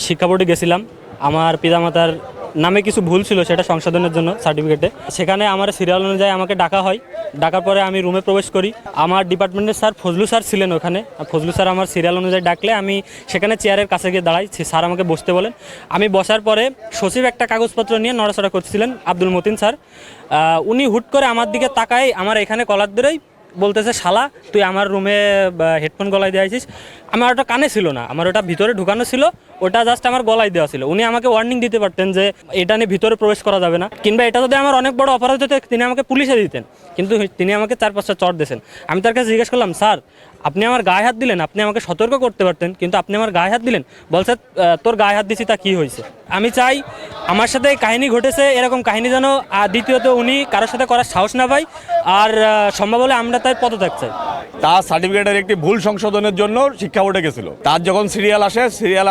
শিক্ষা বোর্ডে গেছিলাম, আমার পিতামাতার নামে কিছু ভুল ছিল সেটা সংশোধনের জন্য সার্টিফিকেটে। সেখানে আমার সিরিয়াল অনুযায়ী আমাকে ডাকা হয়। ডাকার পরে আমি রুমে প্রবেশ করি। আমার ডিপার্টমেন্টের স্যার ফজলু স্যার ছিলেন ওখানে। ফজলু স্যার আমার সিরিয়াল অনুযায়ী ডাকলে আমি সেখানে চেয়ারের কাছে গিয়ে দাঁড়াই। স্যার আমাকে বসতে বলেন। আমি বসার পরে সচিব একটা কাগজপত্র নিয়ে নড়াচড়া করছিলেন, আব্দুল মতিন স্যার। উনি হুট করে আমার দিকে তাকায়, আমার এখানে কলার ধরেই বলতেছে, শালা তুই আমার রুমে হেডফোন গলায় দিয়ে আসিস। আমার ওটা কানে ছিল না, আমার ওটা ভিতরে ঢুকানো ছিল, ওটা জাস্ট আমার গলায় দেওয়া ছিল। উনি আমাকে ওয়ার্নিং দিতে পারতেন যে এটা নিয়ে ভিতরে প্রবেশ করা যাবে না, কিংবা এটা যদি আমার অনেক বড় অপরাধ হতো তিনি আমাকে পুলিশে দিতেন। কিন্তু তিনি আমাকে 4-5টা চড় দিয়েছেন। আমি তার কাছে জিজ্ঞেস করলাম, স্যার আপনি আমার গায়ে হাত দিলেন, আপনি আমাকে সতর্ক করতে পারতেন, কিন্তু আপনি আমার গায়ে হাত দিলেন। বলছে, তোর গায়ে হাত দিছি তা কী হয়েছে? আমি চাই আমার সাথে কাহিনী ঘটেছে এরকম কাহিনী যেন দ্বিতীয়ত উনি কারোর সাথে করার সাহস না পায়, আর সম্ভব হলে আমরা তার পদত্যাগ চাই। তার সার্টিফিকেটের একটি ভুল সংশোধনের জন্য শিক্ষা বোর্ডে গেছিল। তার যখন সিরিয়াল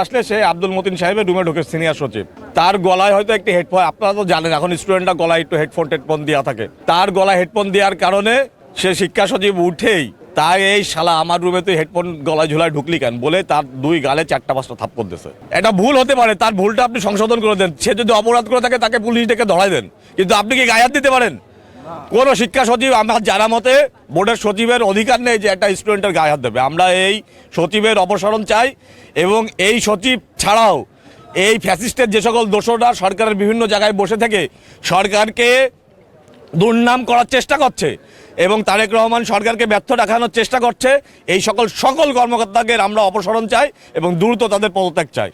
আসলে সে আব্দুল মতিন সাহেবের রুমে ঢোকে, সিনিয়র সচিব। তার গলায় হয়তো একটি হেডফোন, আপনারা তো জানেন এখন স্টুডেন্টরা গলায় একটু হেডফোন দেওয়া থাকে। তার গলায় হেডফোন দেওয়ার কারণে সে শিক্ষা সচিব উঠেই তাই এই শালা আমার রুমে তুই হেডফোন গলায় ঝুলায় ঢুকলি কেন বলে তার 2 গালে 4টা-5টা থাপ্পড় দিয়েছে। এটা ভুল হতে পারে, তার ভুলটা আপনি সংশোধন করে দেন। সে যদি অপরাধ করে থাকে তাকে পুলিশ ডেকে ধরাই দেন, কিন্তু আপনি কি গায়ে হাত দিতে পারেন? কোনো শিক্ষা সচিব, আমার জানা মতে বোর্ডের সচিবের অধিকার নেই যে একটা স্টুডেন্টের গায়ে হাত দেবে। আমরা এই সচিবের অপসারণ চাই, এবং এই সচিব ছাড়াও এই ফ্যাসিস্টের যে সকল দোষরা সরকারের বিভিন্ন জায়গায় বসে থেকে সরকারকে দুর্নাম করার চেষ্টা করছে এবং তারেক রহমান সরকারকে ব্যর্থ দেখানোর চেষ্টা করছে, এই সকল কর্মকর্তাকে আমরা অপসারণ চাই এবং দ্রুত তাদের পদত্যাগ চাই।